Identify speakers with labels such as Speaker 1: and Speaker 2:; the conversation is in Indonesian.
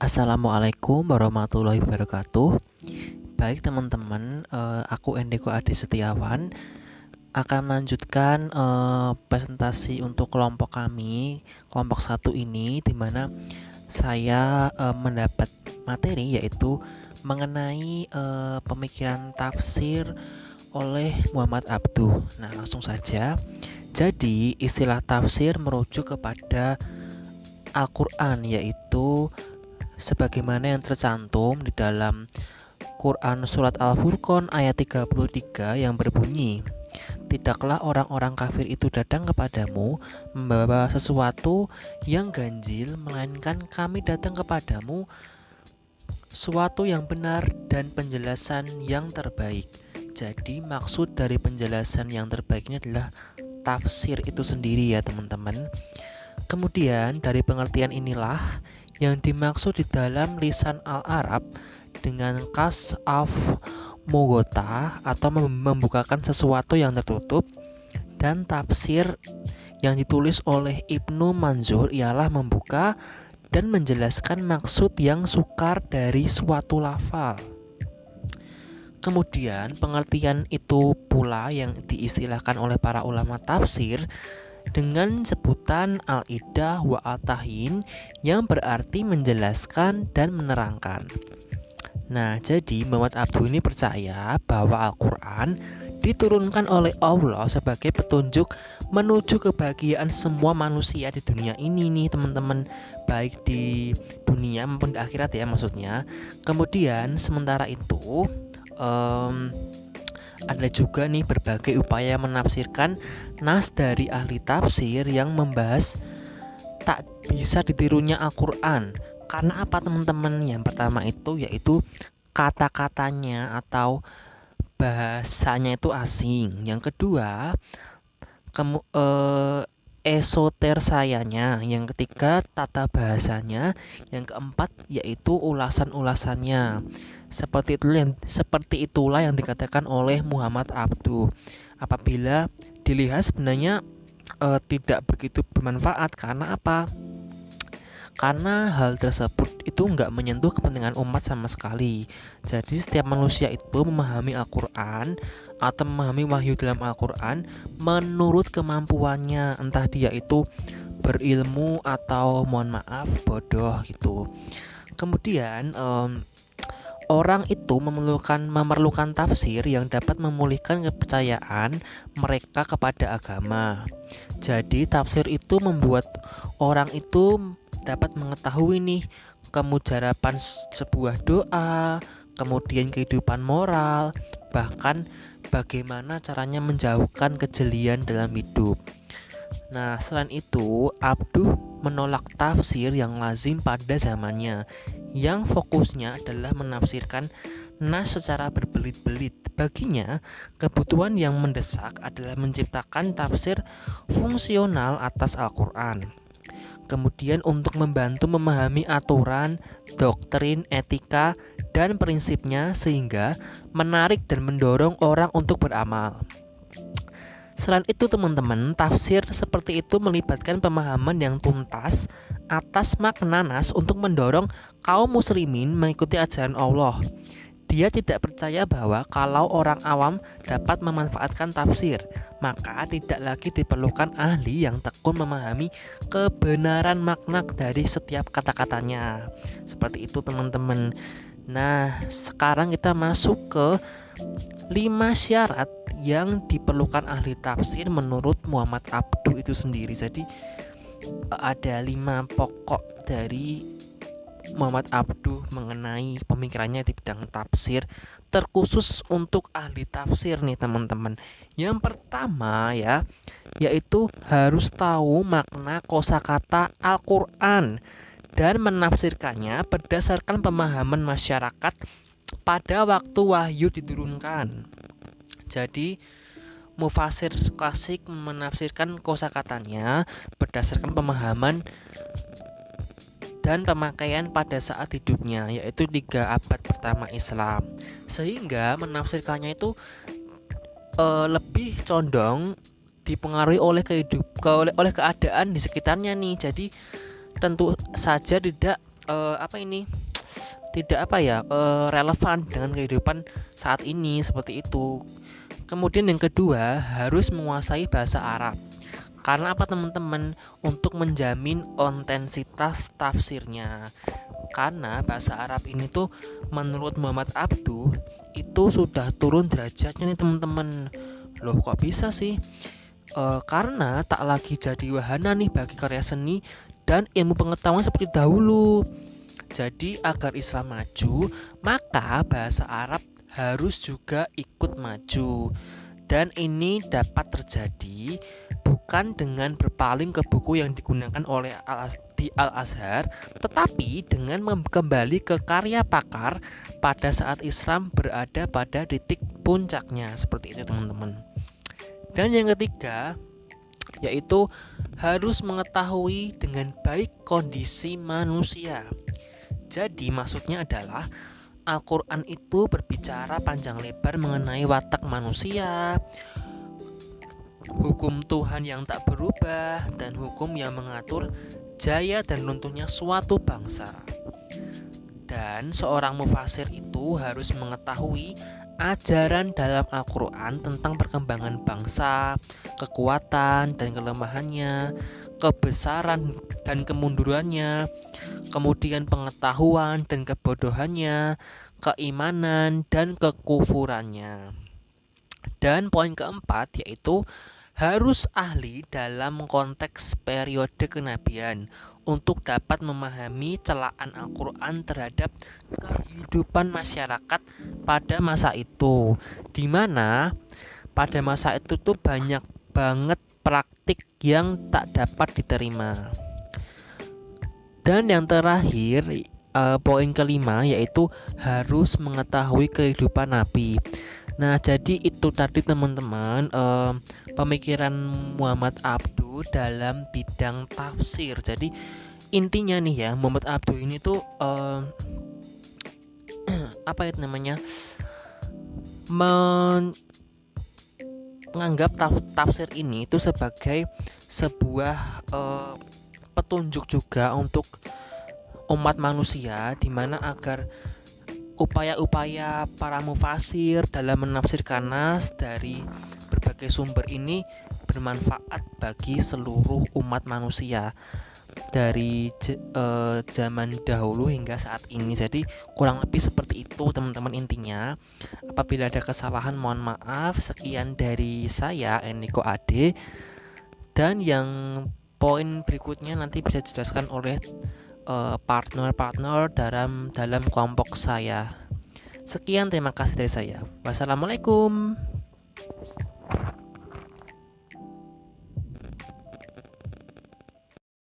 Speaker 1: Assalamualaikum warahmatullahi wabarakatuh. Baik teman-teman, aku Endeko Adi Setiawan akan melanjutkan presentasi untuk kelompok kami, kelompok satu ini, di mana saya mendapat materi yaitu mengenai pemikiran tafsir oleh Muhammad Abduh. Nah, langsung saja. Jadi, istilah tafsir merujuk kepada Al-Quran, yaitu sebagaimana yang tercantum di dalam Quran Surat Al-Furqan ayat 33 yang berbunyi, "Tidaklah orang-orang kafir itu datang kepadamu membawa sesuatu yang ganjil, melainkan kami datang kepadamu suatu yang benar dan penjelasan yang terbaik." Jadi maksud dari penjelasan yang terbaik ini adalah tafsir itu sendiri ya teman-teman. Kemudian dari pengertian inilah yang dimaksud di dalam lisan Al-Arab dengan kas af mugota atau membukakan sesuatu yang tertutup, dan tafsir yang ditulis oleh Ibnu Manzur ialah membuka dan menjelaskan maksud yang sukar dari suatu lafal. Kemudian pengertian itu pula yang diistilahkan oleh para ulama tafsir dengan sebutan al-idah wa al-tahyin, yang berarti menjelaskan dan menerangkan. Nah, jadi Muhammad Abduh ini percaya bahwa Al-Quran diturunkan oleh Allah sebagai petunjuk menuju kebahagiaan semua manusia di dunia ini nih teman-teman, baik di dunia maupun di akhirat ya maksudnya. Kemudian sementara itu ada juga nih berbagai upaya menafsirkan nas dari ahli tafsir yang membahas tak bisa ditirunya Al-Quran. Karena apa teman-teman? Yang pertama itu yaitu kata-katanya atau bahasanya itu asing. Yang kedua esotersayanya. Yang ketiga tata bahasanya. Yang keempat yaitu ulasan-ulasannya. Seperti itulah yang dikatakan oleh Muhammad Abduh. Apabila dilihat sebenarnya tidak begitu bermanfaat. Karena apa? Karena hal tersebut itu nggak menyentuh kepentingan umat sama sekali. Jadi setiap manusia itu memahami Al-Quran atau memahami wahyu dalam Al-Quran menurut kemampuannya, entah dia itu berilmu atau mohon maaf bodoh gitu. Kemudian orang itu memerlukan tafsir yang dapat memulihkan kepercayaan mereka kepada agama. Jadi tafsir itu membuat orang itu dapat mengetahui nih kemujaraban sebuah doa, kemudian kehidupan moral, bahkan bagaimana caranya menjauhkan kejelian dalam hidup. Nah, selain itu, Abduh menolak tafsir yang lazim pada zamannya, yang fokusnya adalah menafsirkan nas secara berbelit-belit. Baginya, kebutuhan yang mendesak adalah menciptakan tafsir fungsional atas Al-Quran. Kemudian untuk membantu memahami aturan, doktrin, etika, dan prinsipnya sehingga menarik dan mendorong orang untuk beramal. Selain itu teman-teman, tafsir seperti itu melibatkan pemahaman yang tuntas atas makna nas untuk mendorong kaum muslimin mengikuti ajaran Allah. Dia tidak percaya bahwa kalau orang awam dapat memanfaatkan tafsir, maka tidak lagi diperlukan ahli yang tekun memahami kebenaran makna dari setiap kata-katanya. Seperti itu teman-teman. Nah, sekarang kita masuk ke 5 syarat yang diperlukan ahli tafsir menurut Muhammad Abduh itu sendiri. Jadi ada 5 pokok dari Muhammad Abduh mengenai pemikirannya di bidang tafsir, terkhusus untuk ahli tafsir nih teman-teman. Yang pertama ya, yaitu harus tahu makna kosakata Al-Quran dan menafsirkannya berdasarkan pemahaman masyarakat pada waktu wahyu diturunkan. Jadi mufasir klasik menafsirkan kosakatanya berdasarkan pemahaman dan pemakaian pada saat hidupnya, yaitu 3 abad pertama Islam, sehingga menafsirkannya itu lebih condong dipengaruhi oleh keadaan di sekitarnya nih. Jadi tentu saja tidak apa ini tidak apa ya relevan dengan kehidupan saat ini seperti itu. Kemudian yang kedua, harus menguasai bahasa Arab. Karena apa teman-teman? Untuk menjamin otentitas tafsirnya. Karena bahasa Arab ini tuh menurut Muhammad Abduh itu sudah turun derajatnya nih teman-teman. Loh kok bisa sih? Karena tak lagi jadi wahana nih bagi karya seni dan ilmu pengetahuan seperti dahulu. Jadi agar Islam maju, maka bahasa Arab harus juga ikut maju. Dan ini dapat terjadi bukan dengan berpaling ke buku yang digunakan oleh di Al-Azhar, tetapi dengan kembali ke karya pakar pada saat Islam berada pada titik puncaknya. Seperti itu teman-teman. Dan yang ketiga, yaitu harus mengetahui dengan baik kondisi manusia. Jadi maksudnya adalah Al-Quran itu berbicara panjang lebar mengenai watak manusia, hukum Tuhan yang tak berubah, dan hukum yang mengatur jaya dan runtuhnya suatu bangsa. Dan seorang mufasir itu harus mengetahui ajaran dalam Al-Quran tentang perkembangan bangsa, kekuatan dan kelemahannya, kebesaran dan kemundurannya, kemudian pengetahuan dan kebodohannya, keimanan dan kekufurannya. Dan poin keempat yaitu harus ahli dalam konteks periode kenabian untuk dapat memahami celaan Al-Quran terhadap kehidupan masyarakat pada masa itu, di mana pada masa itu tuh banyak banget praktik yang tak dapat diterima. Dan yang terakhir, poin kelima yaitu harus mengetahui kehidupan Nabi. Nah, jadi itu tadi teman-teman pemikiran Muhammad Abduh dalam bidang tafsir. Jadi intinya nih ya, Muhammad Abduh ini tuh apa itu namanya? Menganggap tafsir ini itu sebagai sebuah petunjuk juga untuk umat manusia, di mana agar upaya-upaya para mufasir dalam menafsirkan nas dari berbagai sumber ini bermanfaat bagi seluruh umat manusia dari zaman dahulu hingga saat ini. Jadi kurang lebih seperti itu teman-teman intinya. Apabila ada kesalahan mohon maaf. Sekian dari saya Eniko Ade. Dan yang poin berikutnya nanti bisa dijelaskan oleh partner-partner dalam kelompok saya. Sekian, terima kasih dari saya. Wassalamualaikum.